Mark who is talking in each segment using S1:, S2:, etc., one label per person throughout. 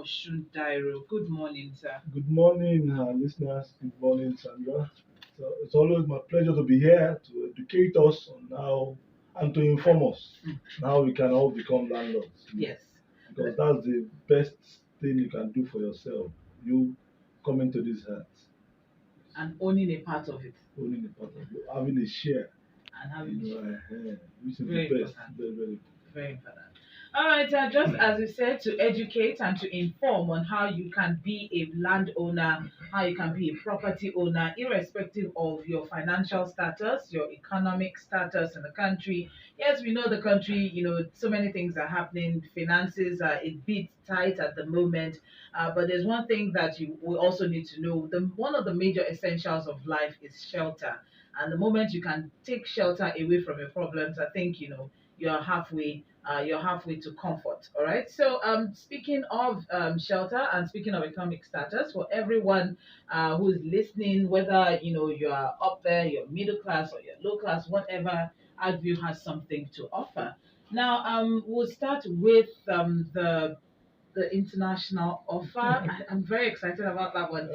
S1: Oshudairo. Good morning, sir.
S2: Good morning, listeners. Good morning, Sandra. So it's always my pleasure to be here to educate us on how and to inform us on how we can all become landlords.
S1: Yes.
S2: Because that's the best thing you can do for yourself. You come into this house,
S1: And owning a part of it.
S2: owning a part of it, having a share,
S1: And having
S2: which is
S1: very
S2: the best.
S1: important.
S2: Very, very important.
S1: Very important. All right, just as you said, to educate and to inform on how you can be a landowner, how you can be a property owner, irrespective of your financial status, your economic status in the country. Yes, we know the country, so many things are happening. Finances are a bit tight at the moment. But there's one thing that you will also need to know. One of the major essentials of life is shelter. And the moment you can take shelter away from your problems, I think, you're halfway to comfort. All right. So speaking of shelter and speaking of economic status, for everyone who's listening, whether you are up there, you're middle class or you're low class, whatever, ArcView has something to offer. Now we'll start with the international offer. I'm very excited about that one.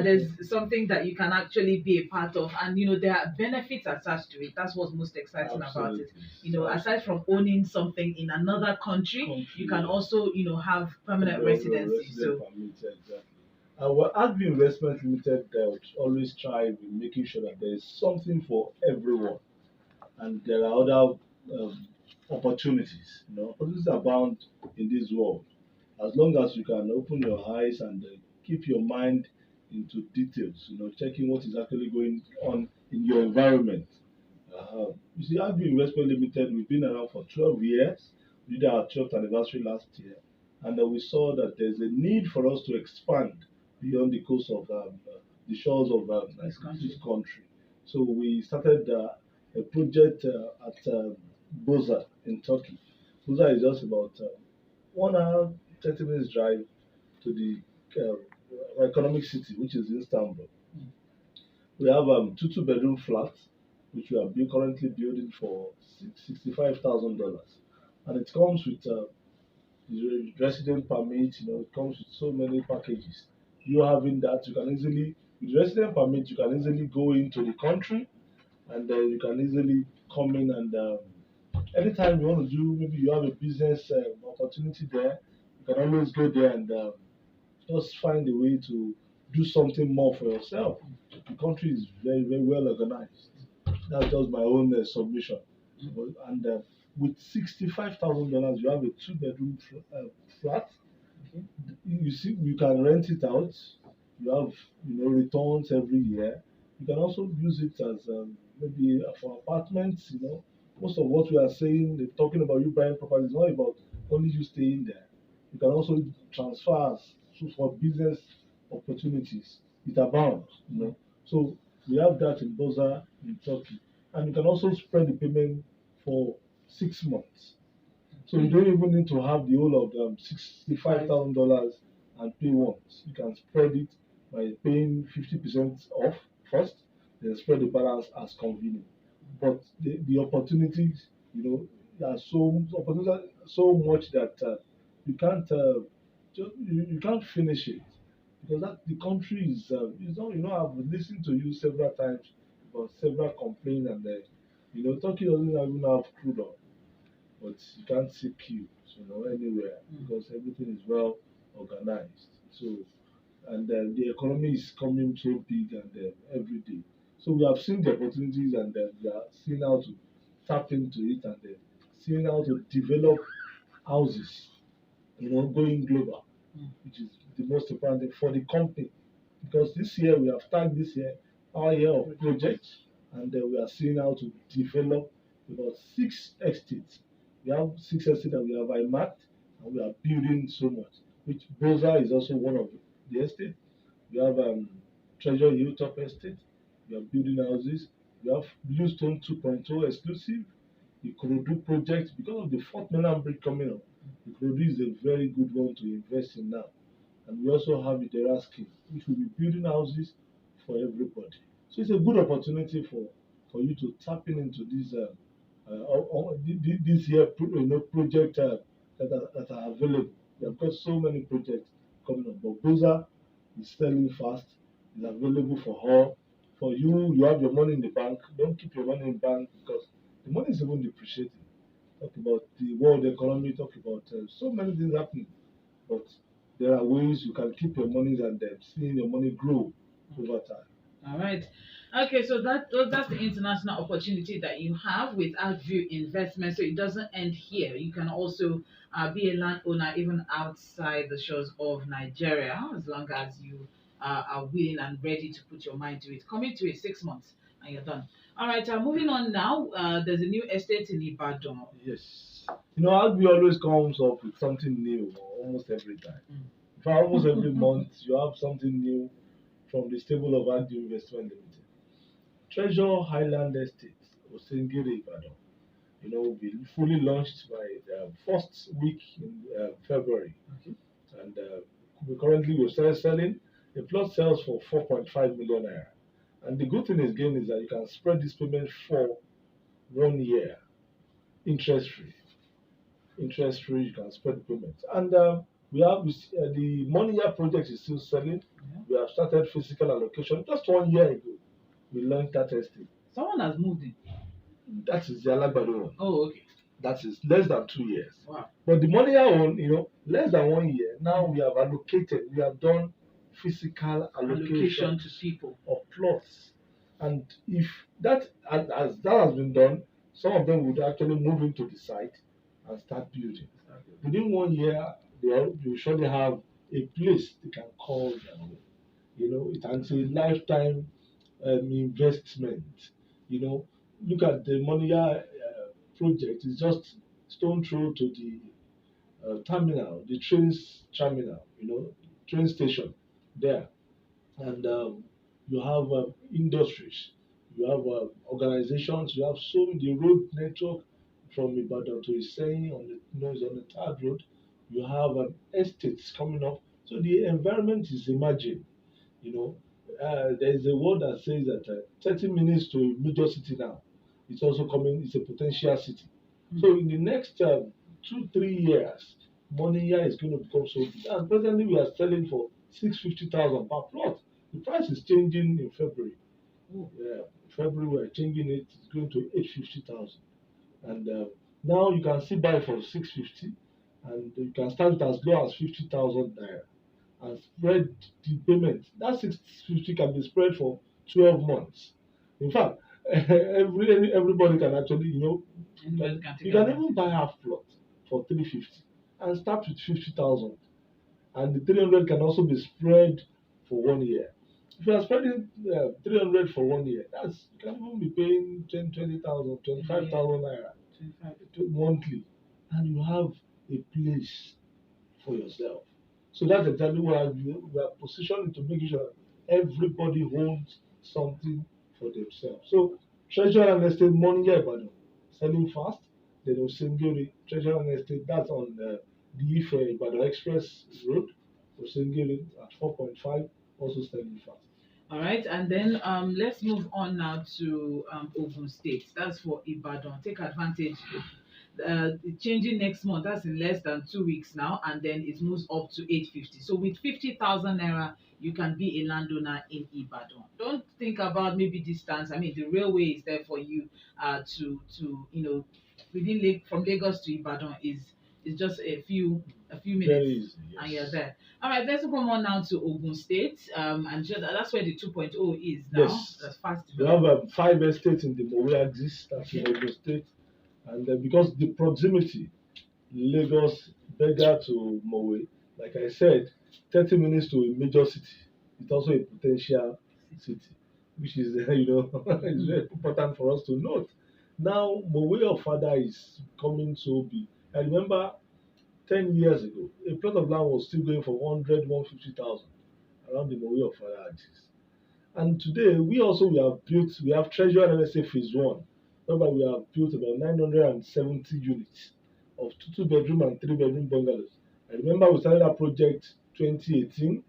S1: There's something that you can actually be a part of, and there are benefits attached to it. That's what's most exciting about it. Aside from owning something in another country, you can also have permanent residency. So
S2: Permit, exactly. Our Agri Investment Limited always strive in making sure that there is something for everyone, and there are other opportunities. Opportunities abound in this world. As long as you can open your eyes and keep your mind into details, checking what is actually going on in your environment. You see, Agri Investment Limited, we've been around for 12 years. We did our 12th anniversary last year, and we saw that there's a need for us to expand beyond the coast of the shores of this country. So we started a project at Boza in Turkey. Boza is just about 1 hour, 30 minutes drive to the economic city, which is Istanbul. We have two-bedroom flats, which we are currently building for $65,000, and it comes with the resident permit. It comes with so many packages. You having that, you can easily with resident permit, you can easily go into the country, and you can easily come in and anytime you want to do, maybe you have a business opportunity there, you can always go there and just find a way to do something more for yourself. The country is very, very well organized. That's just my own submission. And with $65,000, you have a two-bedroom flat. You see, you can rent it out. You have, returns every year. You can also use it as maybe for apartments. Most of what we are saying, talking about you buying property, is not about only you staying there. You can also transfer for business opportunities. It abounds. So we have that in Boza in Turkey, and you can also spread the payment for 6 months. So you don't even need to have the whole of $65,000 and pay once. You can spread it by paying 50% off first, then spread the balance as convenient. But the opportunities, are so much that you can't you can't finish it, because the country is not. I've listened to you several times about several complaints, and Turkey doesn't even have crude oil, but you can't see queues, anywhere, because everything is well organized. So, and the economy is coming so big and every day. So we have seen the opportunities, and we are seeing how to tap into it, and seeing how to develop houses, going global, which is the most important thing for the company. Because this year we have tagged this year our year of projects, and we are seeing how to develop about 6 estates. We have 6 estates that we have marked, and we are building so much. Which Boza is also one of the estates. We have Treasure Hilltop Estate. We are building houses. We have Bluestone 2.0 exclusive. The Ikorodu project, because of the fourth mainland bridge coming up, Ikorodu is a very good one to invest in now. And we also have IDERA scheme, which will be building houses for everybody. So it's a good opportunity for you to tap into this year project that are available. We have got so many projects coming up. But Boza is selling fast, is available for all. For you, you have your money in the bank. Don't keep your money in the bank because the money is even depreciating. Talk about the world economy, talk about so many things happening. But there are ways you can keep your money and seeing your money grow over time.
S1: All right. Okay, so that's the international opportunity that you have with ArcView investment. So it doesn't end here. You can also be a landowner even outside the shores of Nigeria, as long as you are willing and ready to put your mind to it. Commit to it 6 months and you're done. All right. Moving on now. There's a new estate in Ibadan.
S2: Yes. Agbi always comes up with something new almost every time. For almost every month, you have something new from the stable of Agbi Investment Limited. Treasure Highland Estate, Osengiri, Ibadan. Will be fully launched by the first week in February.
S1: Okay.
S2: And we're started selling. The plot sells for 4.5 million naira. And the good thing again is that you can spread this payment for 1 year, interest free. Interest free, you can spread the payment. And the 1 year project is still selling.
S1: Yeah.
S2: We have started physical allocation just 1 year ago. We launched that estate.
S1: Someone has moved in.
S2: That is the Alagbado one.
S1: Oh, okay.
S2: That is less than 2 years.
S1: Wow.
S2: But the money I own, less than 1 year. Now we have allocated, we have done physical allocation
S1: to people
S2: of plots. And if that, as that has been done, some of them would actually move into the site and start building. Within 1 year, they will surely have a place they can call their own. It's a lifetime investment. Look at the Monia project. It's just stone throw to the terminal, the trains terminal. Train station there, and you have industries, you have organizations, you have the road network from Ibadan to Iseyin is on the third road. You have estates coming up, so the environment is emerging. There is a word that says that 30 minutes to a major city now. It's also coming. It's a potential city. So in the next 2-3 years, money here is going to become so big. And presently we are selling for 650,000 per plot. The price is changing in February. Yeah, in February we are changing it. It's going to 850,000. And now you can still buy for 650, and you can start it as low as 50,000 naira and spread the payment. That 650 can be spread for 12 months. In fact, everybody can actually, you can even buy half plot for 350 and start with 50,000, and the 300 can also be spread for 1 year. If you are spreading 300 for 1 year, you can even be paying 20,000, 25,000 naira monthly, and you have a place for yourself. So that's exactly why we are positioning to make sure that everybody owns something for themselves. So Treasure and Estate Money Ibadan selling fast. Then Osengiri Treasure and Estate, that's on the Ife Ibadan Express Road. Osengiri at 4.5, also selling fast.
S1: All right, and then let's move on now to Ogun State. That's for Ibadan. Take advantage. Changing next month. That's in less than 2 weeks now, and then it moves up to 850. So with 50,000 naira, you can be a landowner in Ibadan. Don't think about maybe distance. I mean, the railway is there for you to within from Lagos to Ibadan is just a few minutes,
S2: Very easy, yes.
S1: And you're there. All right, let's go on now to Ogun State, and that's where the 2.0 is now.
S2: Yes.
S1: That's fast.
S2: We have 5 estates in the Mowe axis, that's in Ogun State, and because the proximity, Lagos, Bega to Mowe, like I said, 30 minutes to a major city. It's also a potential city, which is it's very important for us to note. Now, Mowe of Father is coming so big. I remember 10 years ago, a plot of land was still going for 150,000 around the Mowe of Father axis. And today, we have Treasure and NSA Phase 1, whereby we have built about 970 units of 2-bedroom and 3-bedroom bungalows. I remember we started that project 2018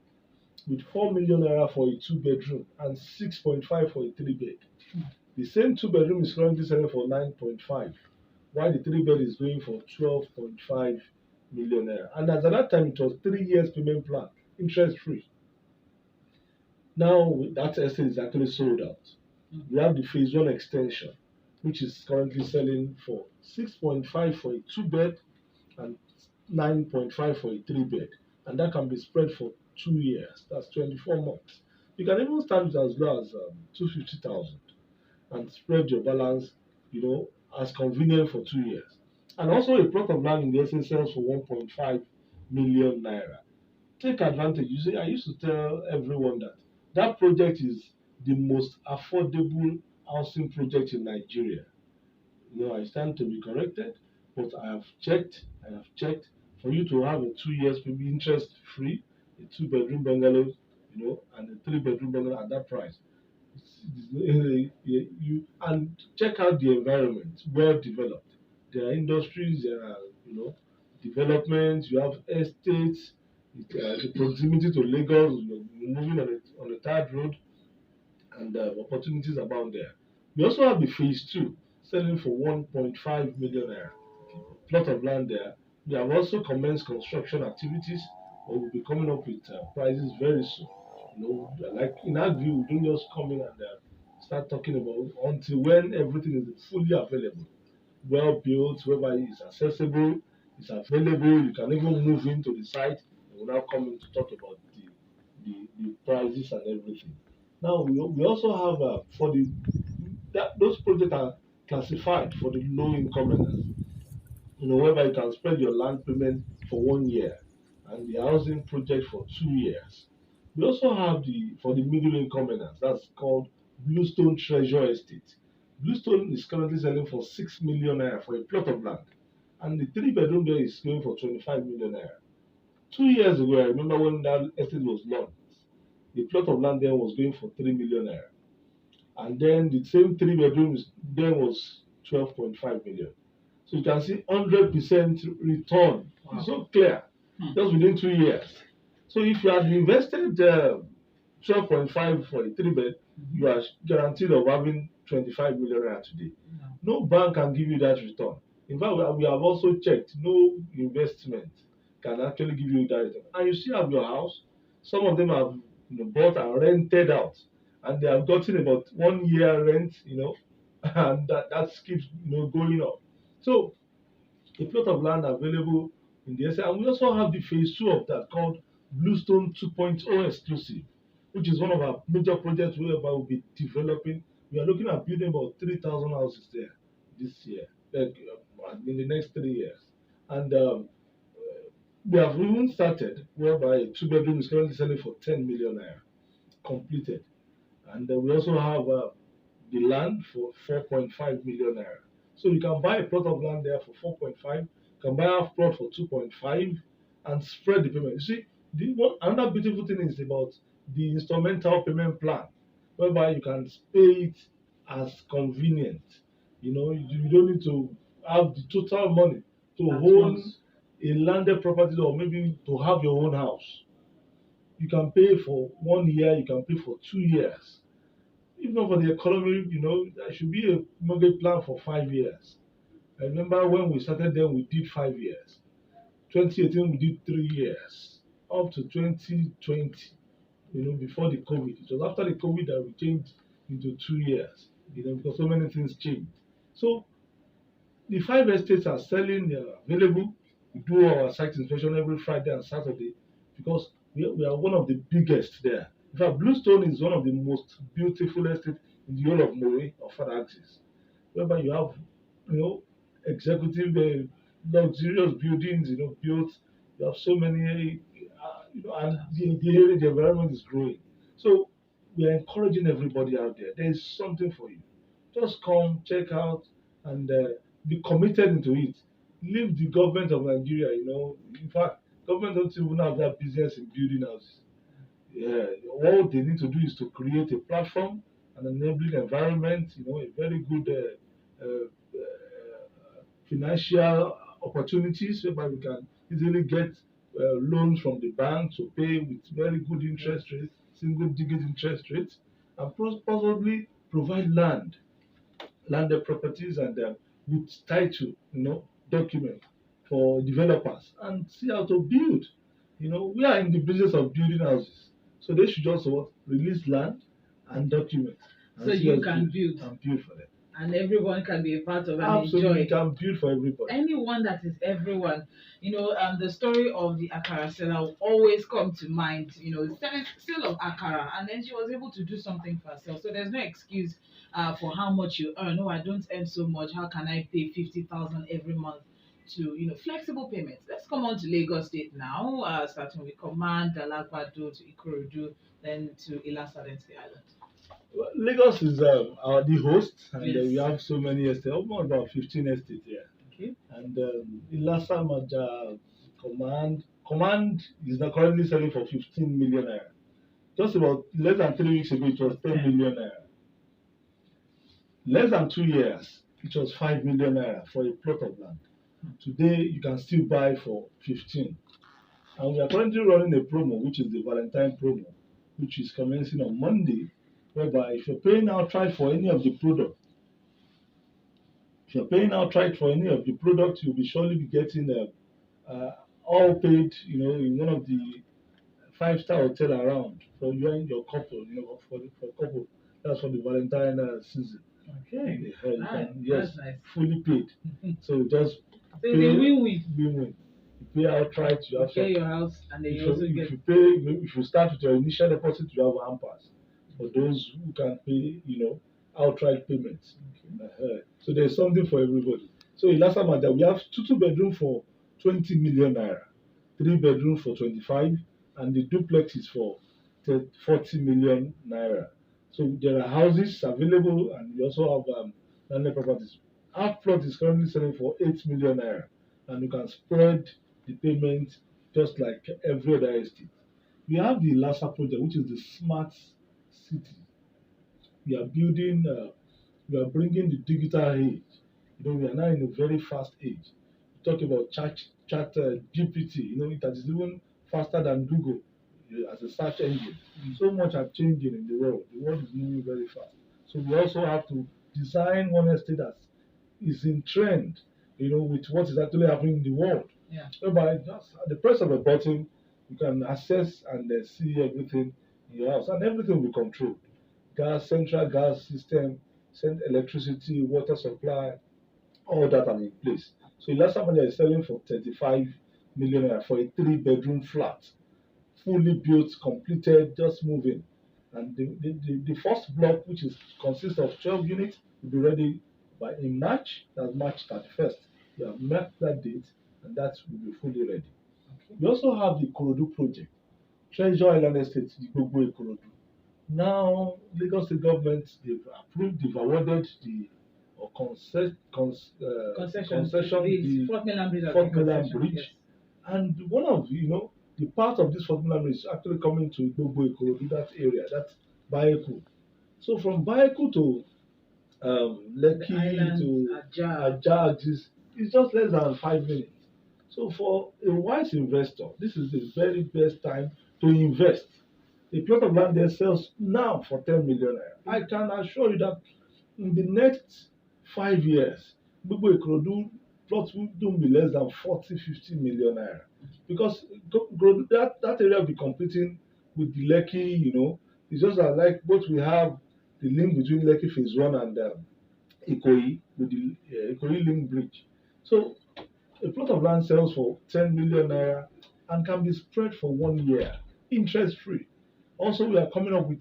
S2: with 4 million naira for a 2-bedroom and 6.5 for a 3-bed. The same 2-bedroom is currently selling for 9.5, while the 3-bed is going for 12.5 million naira. And at that time, it was 3 years payment plan. interest free. Now that estate is actually sold out. We have the phase one extension, which is currently selling for 6.5 for a two bed and 9.5 for a three bed, and that can be spread for 2 years. That's 24 months. You can even start with as low as 250,000 and spread your balance, as convenient for 2 years. And also a plot of land in the essence sells for 1.5 million naira. Take advantage. You see, I used to tell everyone that that project is the most affordable housing project in Nigeria. I stand to be corrected, but I have checked for you to have a 2 years maybe interest free, a two-bedroom bungalow, and a three-bedroom bungalow at that price. And check out the environment, well developed. There are industries, there are developments. You have estates, the proximity to Lagos, moving on the third road, and opportunities abound there. We also have the phase two selling for 1.5 million naira. Plot of land there. We have also commenced construction activities, or we'll be coming up with prices very soon. Like in our view, we don't just come in and start talking about until when everything is fully available, well built, whereby it's accessible, it's available. You can even move into the site. We'll now come in to talk about the prices and everything. Now we also have for the those projects are classified for the low income earners. Whereby you can spread your land payment for 1 year and the housing project for 2 years. We also have the for the middle income earners, that's called Bluestone Treasure Estate. Bluestone is currently selling for 6 million naira for a plot of land, and the three-bedroom there is going for 25 million naira. 2 years ago, I remember when that estate was launched, the plot of land there was going for 3 million naira, and then the same three bedrooms there was 12.5 million. So you can see 100% return.
S1: Wow.
S2: It's so clear, just within 2 years. So if you had invested 12.5 for a three bed, you are guaranteed of having 25 million naira today. No bank can give you that return. In fact, we have also checked, no investment can actually give you that return. And you still have your house. Some of them have bought and rented out, and they have gotten about 1 year rent, and that keeps going up. So a plot of land available in the area. And we also have the phase two of that called Bluestone 2.0 exclusive, which is one of our major projects whereby we'll be developing. We are looking at building about 3,000 houses there this year, in the next 3 years. And we have even started whereby a two-bedroom is currently selling for 10 million naira completed. And we also have the land for 4.5 million naira. So you can buy a plot of land there for 4.5, you can buy half plot for 2.5, and spread the payment. You see, another beautiful thing is about the instrumental payment plan, whereby you can pay it as convenient. You don't need to have the total money to own a landed property, or maybe to have your own house. You can pay for 1 year, you can pay for 2 years. Even for the economy, there should be a mortgage plan for 5 years. I remember when we started then, we did 5 years. 2018, we did 3 years. Up to 2020, before the COVID. It was after the COVID that we changed into 2 years, because so many things changed. So the 5 estates are selling, they are available. We do our site inspection every Friday and Saturday, because we are one of the biggest there. In fact, Bluestone is one of the most beautiful estates in the whole of Moray or Far Axis, whereby you have, executive, luxurious buildings, built. You have so many, and the area, the environment is growing. So we are encouraging everybody out there. There is something for you. Just come, check out, and be committed into it. Leave the government of Nigeria. In fact, government don't even have that business in building houses. Yeah, all they need to do is to create a platform, an enabling environment, a very good financial opportunities whereby we can easily get loans from the bank to pay with very good interest rates, single digit interest rates, and possibly provide landed properties, and with title, document for developers, and see how to build. We are in the business of building houses, so they should just what release land and document, and
S1: So
S2: see
S1: you
S2: us
S1: can build,
S2: and build for them.
S1: and everyone can be a part of and
S2: Absolutely, you
S1: enjoy.
S2: can build for everybody.
S1: Anyone that is everyone. The story of the akara seller will always come to mind. Sale of akara, and then she was able to do something for herself. So there's no excuse for how much you earn. No, I don't earn so much. How can I pay 50,000 every month? To flexible payments. Let's come on to Lagos State now, starting with Command, Dalagbado to Ikorodu, then to Ilasa, then to the island.
S2: Well, Lagos is the host, and we
S1: Yes.
S2: have so many estates, almost about 15 estates here.
S1: Okay.
S2: And Ilasa Maja Command is now currently selling for 15 million naira. Just about less than 3 weeks ago, it was 10 million naira. Less than 2 years, it was 5 million naira for a plot of land. Today, you can still buy for 15. And we are currently running a promo, which is the Valentine promo, which is commencing on Monday, whereby if you're paying outright for any of the product, you'll be surely be getting all paid, in one of the five-star hotel around for you and your couple, for couple. That's for the Valentine season.
S1: Okay.
S2: Yes,
S1: That's nice.
S2: fully paid. So just
S1: So it's a win-win.
S2: win-win. You pay outright, you have
S1: Get your house, and then you also get.
S2: if you start with your initial deposit, you have hampers for those who can pay, outright payments. So there's something for everybody. So in Lassa Maja, we have two bedroom for 20 million naira, 3 bedroom for 25, and the duplex is for 40 million naira. So there are houses available, and we also have landed properties. Our plot is currently selling for 8 million naira, and you can spread the payment just like every other estate. We have the Lassa project, which is the smart city. We are building, we are bringing the digital age. We are now in a very fast age. We talk about chat GPT, it is even faster than Google as a search engine. So much are changing in the world. The world is moving very fast. So we also have to design one estate that is in trend, with what is actually happening in the world.
S1: Yeah.
S2: Whereby just at the press of a button, you can access and see everything in your house, and everything will be controlled. Central gas system, send electricity, water supply, all that are in place. So Ilasa Maja is selling for 35 million naira for a 3 bedroom flat, fully built, completed, just moving. And the first block, which consists of 12 units, will be ready in March. That's March 31st. We have met that date, and that will be fully ready. Okay. We also have the Ikorodu project, Treasure Island Estate, the Gbogbo Ikorodu. Now, Lagos State government, they've awarded the concession, the
S1: Fort
S2: Mainland Bridge. Yes. And one of the part of this Fort Mainland Bridge is actually coming to Gbogbo Ikorodu, that area, that's Bayeku. So from Bayeku to Lekki to Ajah, it's just less than 5 minutes. So for a wise investor, this is the very best time to invest. A plot of land there sells now for 10 million naira. I can assure you that in the next 5 years, Gbogbo Ikorodu plots will be less than 40-50 million naira. Because that area will be competing with the Lekki, it's just that like both we have the link between Lekki Phase 1 and Ikoyi with the Ikoyi Link Bridge. So a plot of land sells for 10 million naira and can be spread for 1 year, interest free. Also, we are coming up with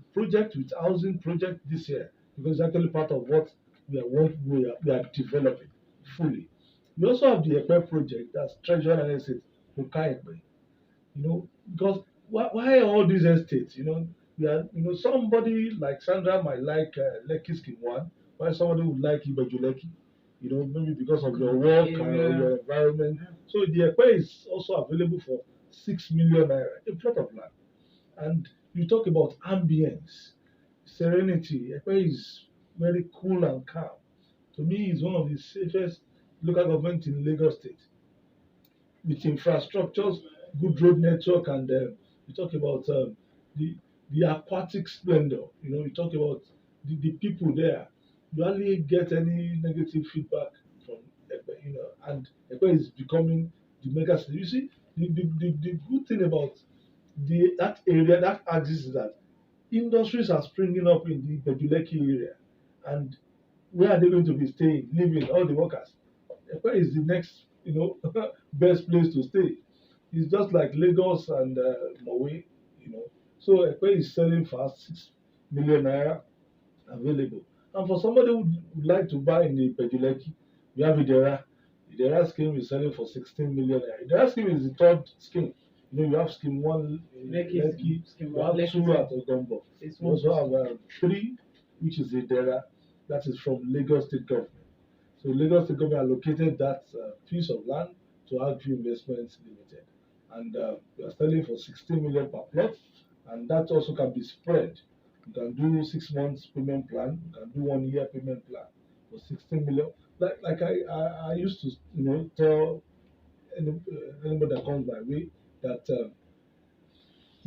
S2: housing project this year, because it's actually part of what we are developing fully. We also have the Ekpe project, that's Treasure and Estate, Oka Ekpe. Because why all these estates? We are, somebody like Sandra might like Lekki Scheme 1, while somebody would like Ibeju Lekki. Maybe because of your work or your environment. So the Ekpe is also available for 6 million naira, a plot of land. And you talk about ambience, serenity. Ekpe is very cool and calm. To me, it's one of the safest local government in Lagos State. With infrastructures, good road network, and you talk about the aquatic splendor. You talk about the people there. You hardly get any negative feedback from Ekpe. And Ekpe is becoming the mega city. You see, The good thing about that area, that axis, is that industries are springing up in the Bejuleki area, and where are they going to be staying, living, all the workers? Where is the next, best place to stay? It's just like Lagos and Mowe, you know. So Ekpe is selling fast, 6 million naira available. And for somebody who would like to buy in the Bejuleki, we have IDERA. IDERA scheme is selling for 16 million naira. IDERA scheme is the third scheme. You have scheme one in Lekki, you have two at Ogombo. You also have three, which is IDERA, that is from Lagos State Government. So Lagos State Government allocated that piece of land to Arcview Investments Limited, and we are selling for 16 million per plot, and that also can be spread. You can do 6 months payment plan, you can do 1 year payment plan for 16 million. Like I used to tell anybody that comes my way that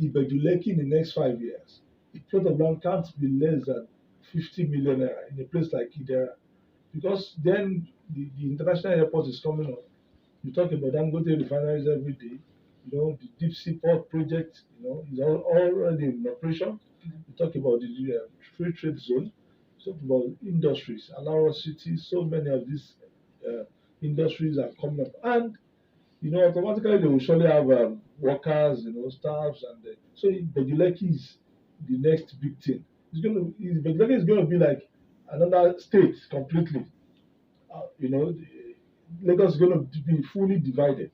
S2: Ibejuleki in the next 5 years, the plot of land can't be less than 50 million naira in a place like IDERA, because then the international airport is coming up. You talk about Dangote refineries every day. The deep sea port project, is already in operation. You talk about the free trade zone. You talk about industries, Alaro City. So many of these industries are coming up, and automatically they will surely have workers, staffs, and so Bejuleki is the next big thing. Bejuleki is going to be like another state completely. Lagos is going to be fully divided.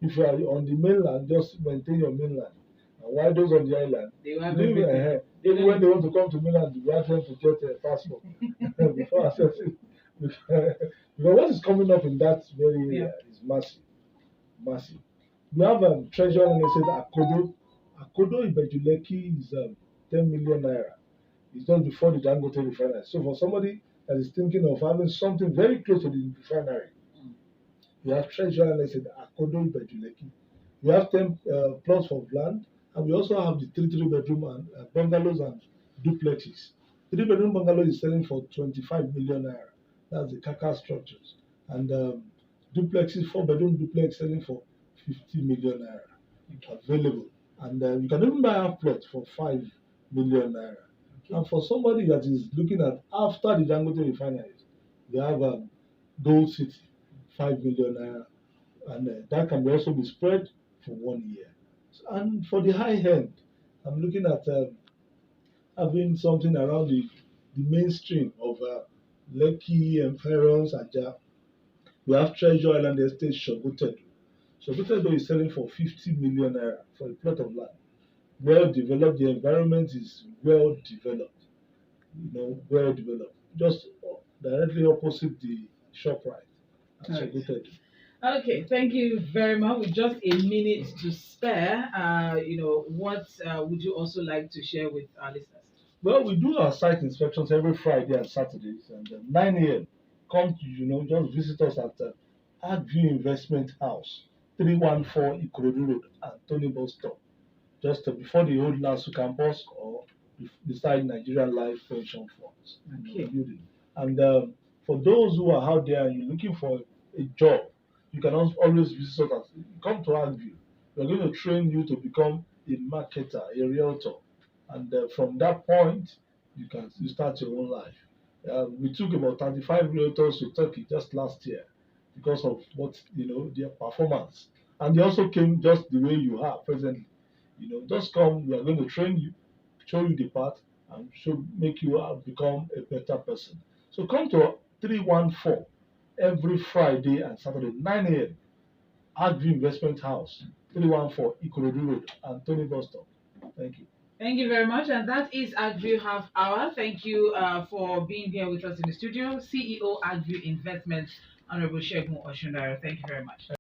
S2: If you are on the mainland, just maintain your mainland. And while those on the island, even when they want to come to mainland, you ask them to get a passport before accessing. Because what is coming up in that very area is massive, massive. We have treasure and they said Akodo. Akodo in Bejuleki is 10 million naira. It's just before the Dangote refinery. So for somebody that is thinking of having something very close to the refinery, we have treasure and let's say Akodo Bejuleki. We have 10 plots of land, and we also have the three-bedroom and bungalows and duplexes. Three-bedroom bungalow is selling for 25 million naira. That's the Kaka structures. And duplexes, four-bedroom duplex selling for 50 million naira available. And you can even buy a plot for 5 million naira. And for somebody that is looking at after the Dangote refineries, we have Gold City, 5 million naira, and that can also be spread for 1 year. And for the high end, I'm looking at having something around the mainstream of Lekki, Emperors, Aja. We have Treasure Island Estate, Shogutedo. Shogutedo is selling for 50 million naira for a plot of land. Well developed, the environment is well developed, well developed. Just directly opposite the ShopRite at Shogutedo.
S1: Okay, thank you very much. With just a minute to spare, what would you also like to share with our listeners?
S2: Well, we do our site inspections every Friday and Saturdays, and 9 a.m. Come to, just visit us at ArcView Investment House, 314 Ikorodu Road, Anthony Boston, just before the old LASU campus or beside Nigerian Life Pension Funds.
S1: Okay.
S2: And for those who are out there and you're looking for a job, you can always visit us. Come to ArcView. We're going to train you to become a marketer, a realtor. And from that point, you start your own life. We took about 35 realtors to Turkey just last year because of their performance, and they also came just the way you are presently. Just come. We are going to train you, show you the path, and make you become a better person. So come to 314 every Friday and Saturday, 9 a.m. ArcView Investment House, 314 Ikorodu Road, Anthony Boston. Thank you.
S1: Thank you very much. And that is ArcView Half Hour. Thank you for being here with us in the studio. CEO ArcView Investments, Honourable Segun Oshudairo. Thank you very much.